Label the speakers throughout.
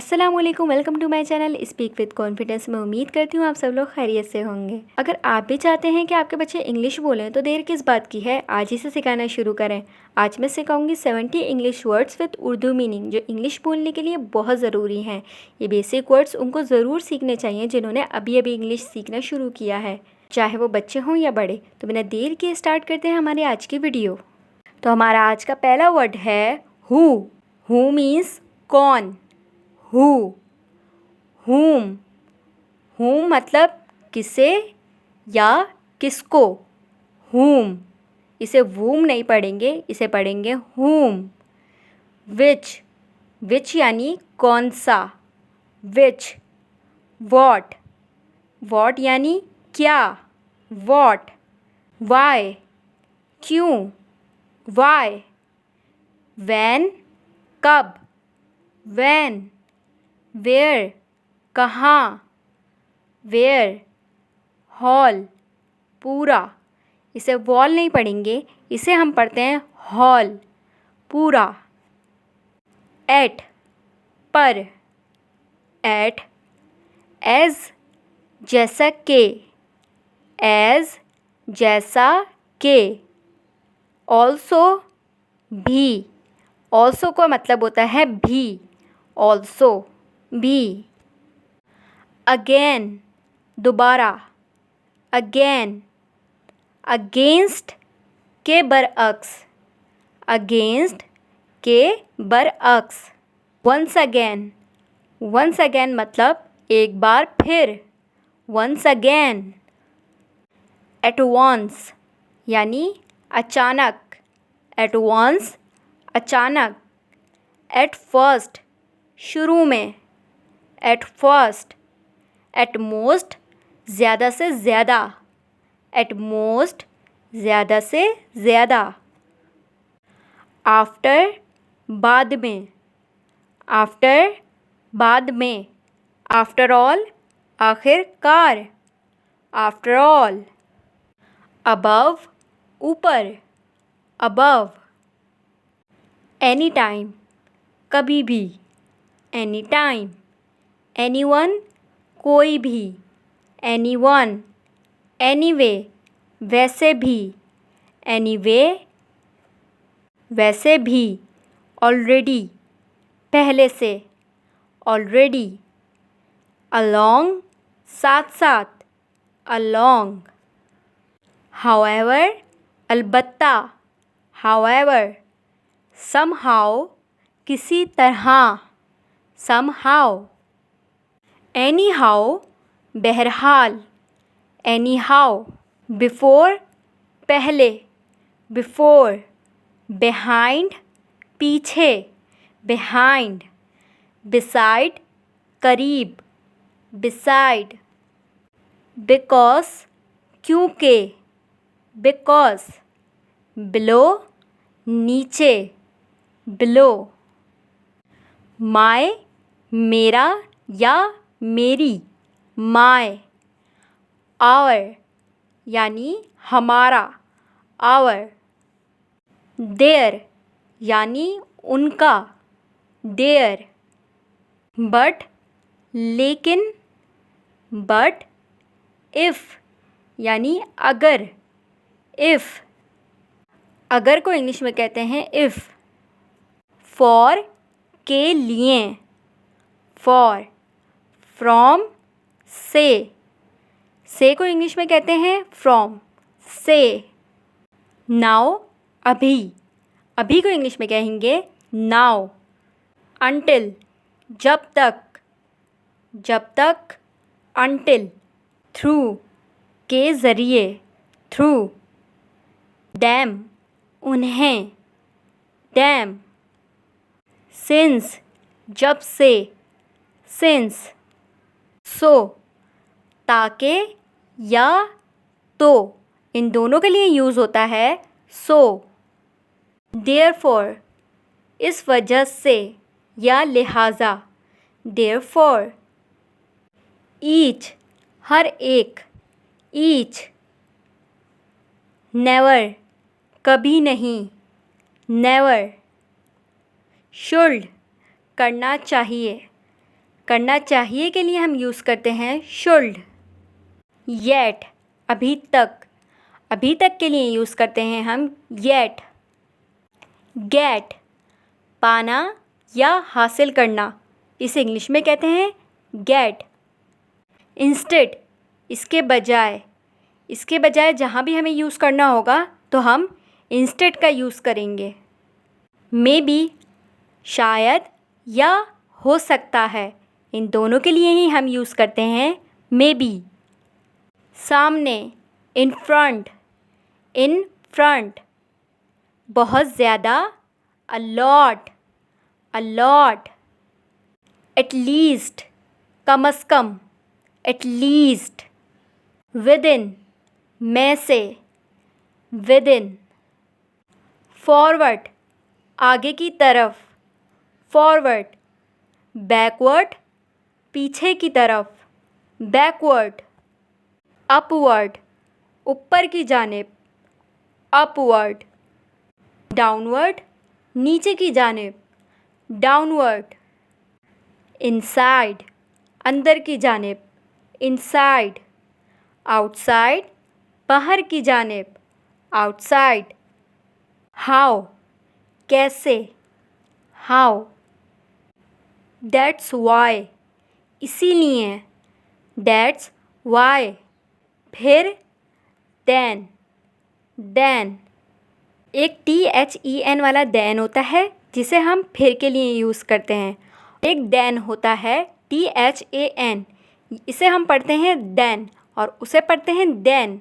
Speaker 1: अस्सलामुअलैकुम, welcome to my channel speak with confidence. मैं उम्मीद करती हूँ आप सब लोग खैरियत से होंगे। अगर आप भी चाहते हैं कि आपके बच्चे इंग्लिश बोलें तो देर किस बात की है, आज ही से सिखाना शुरू करें। आज मैं सिखाऊंगी 70 English words with Urdu meaning, जो इंग्लिश बोलने के लिए बहुत ज़रूरी हैं। ये बेसिक वर्ड्स उनको ज़रूर सीखने चाहिए जिन्होंने अभी अभी इंग्लिश सीखना शुरू किया है, चाहे वो बच्चे हों या बड़े। तो बिना देर के स्टार्ट करते हैं हमारी आज की वीडियो। तो हमारा आज का पहला वर्ड है हु। हु मीन्स कौन। हु, whom, whom मतलब किसे या किसको। whom, इसे whom नहीं पढ़ेंगे, इसे पढ़ेंगे whom। which यानी कौन सा। which, what यानी क्या। what, why, क्यों। why, when, कब। when, where, कहाँ। where, हॉल, पूरा। इसे वॉल नहीं पढ़ेंगे, इसे हम पढ़ते हैं हॉल, पूरा। एट, पर। एट, एज, जैसा के। एज, जैसा के। ऑल्सो, भी। ऑल्सो का मतलब होता है भी। ऑल्सो, भी। अगेन, दोबारा। अगेन, अगेंस्ट के बरअक्स। अगेंस्ट के बरअक्स। वंस अगेन, वंस अगेन मतलब एक बार फिर। Once again. एट वंस यानी अचानक। एट वंस, अचानक। एट फर्स्ट, शुरू में। At first. एट मोस्ट, ज़्यादा से ज़्यादा। एट मोस्ट, ज़्यादा से ज़्यादा। आफ्टर, बाद में। आफ्टर, बाद में। आफ्टर ऑल, आखिरकार। After all. अबव, ऊपर। अबव। एनी टाइम, कभी भी। Any time. एनीवन, कोई भी। एनीवन। एनीवे, वैसे भी। एनीवे, वैसे भी। ऑलरेडी, पहले से। ऑलरेडी। अलोंग, साथ साथ। अलोंग। हाउएवर, अलबत्ता। हाउएवर। समहाउ, किसी तरह। समहाउ। एनीहाउ, बहरहाल। एनीहाउ। बिफोर, पहले। बिफोर। बिहाइंड, पीछे। बिहाइंड। बिसाइड, करीब। बिसाइड। बिकॉज, क्योंकि। बिकॉज। बिलो, नीचे। बिलो। माय, मेरा या मेरी। माय। आवर यानी हमारा। आवर। देयर यानी उनका। देयर। बट, लेकिन। बट। इफ़ यानी अगर। इफ़, अगर को इंग्लिश में कहते हैं इफ़। फॉर, के लिए। फॉर। फ्रॉम, से को इंग्लिश में कहते हैं फ्रॉम। से। नाउ, अभी। अभी को इंग्लिश में कहेंगे नाउ। अंटिल, जब तक। जब तक। अंटिल। थ्रू, के ज़रिए। थ्रू। डैम, उन्हें। डैम। सिंस, जब से। सिंस। सो, ताकि या तो, इन दोनों के लिए यूज़ होता है सो। देयरफॉर, इस वजह से या लिहाजा। देयरफॉर। ईच, हर एक। ईच। नेवर, कभी नहीं। नेवर। शुल्ड, करना चाहिए। करना चाहिए के लिए हम यूज़ करते हैं शुल्ड। येट, अभी तक, अभी तक के लिए यूज़ करते हैं हम येट। गेट, पाना या हासिल करना, इसे इंग्लिश में कहते हैं गेट। इंस्टेड, इसके बजाय, इसके बजाय जहाँ भी हमें यूज़ करना होगा तो हम इंस्टेड का यूज़ करेंगे। मे बी, शायद या हो सकता है, इन दोनों के लिए ही हम यूज़ करते हैं मे बी। सामने, इन फ्रंट, इन फ्रंट। बहुत ज़्यादा, a lot, a lot. At least, कम अज़ कम, एटलीस्ट। विदिन, में से, विदिन। फॉरवर्ड, आगे की तरफ, फॉरवर्ड। बैकवर्ड, पीछे की तरफ, बैकवर्ड। अपवर्ड, ऊपर की जानिब, अपवर्ड। डाउनवर्ड, नीचे की जानिब, डाउनवर्ड। इनसाइड, अंदर की जानिब, इनसाइड। आउटसाइड, बाहर की जानिब, आउटसाइड। हाउ, कैसे, हाउ। दैट्स वाई, इसीलिए, दैट्स वाई। फिर देन, देन। एक THEN वाला देन होता है जिसे हम फिर के लिए यूज़ करते हैं। एक देन होता है THAN, इसे हम पढ़ते हैं देन और उसे पढ़ते हैं देन।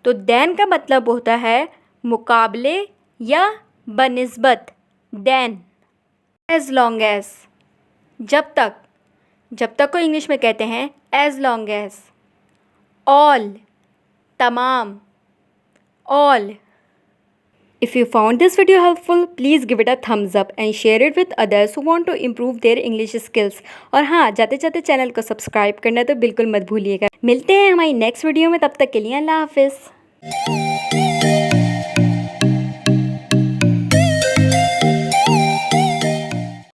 Speaker 1: तो देन का मतलब होता है मुकाबले या बनिस्बत, देन। एज लॉन्ग एज, जब तक, जब तक को इंग्लिश में कहते हैं एज लॉन्ग एज। ऑल, तमाम, all. If you found this video helpful, please give it a thumbs up and share it with others who want to improve their English skills. और हाँ, जाते जाते चैनल को subscribe करना तो बिल्कुल मत भूलिएगा। मिलते हैं हमारी नेक्स्ट वीडियो में, तब तक के लिए अल्लाह हाफिज़।